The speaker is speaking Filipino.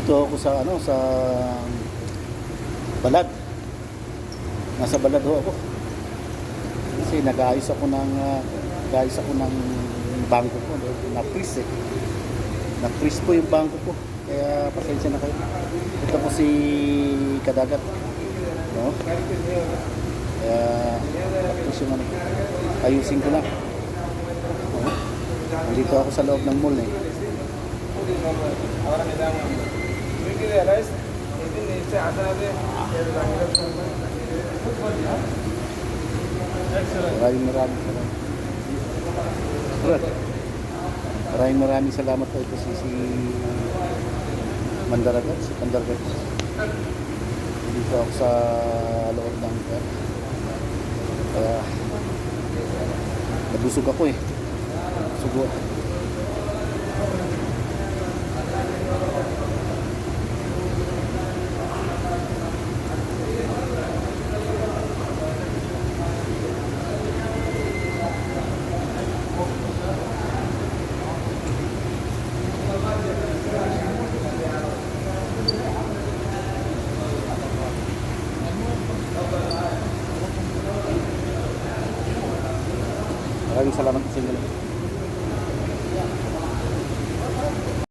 Dito ako sa sa Balad. Nasa Balad ho ako. Kasi nag-aayos ako ng bangko ko. Na-freeze eh. Na-freeze po yung bangko ko. Kaya pasensya na kayo. Ito po si Kadagat. No? Kaya tapos yung ayusin ko na. No? Dito ako sa loob ng mall eh. Maraming salamat po. Ito si Mandaragat, si Pandaragat. Dito ako sa loob ng kaya nabusog ako eh. Sugo. Maraming salamat sa inyo.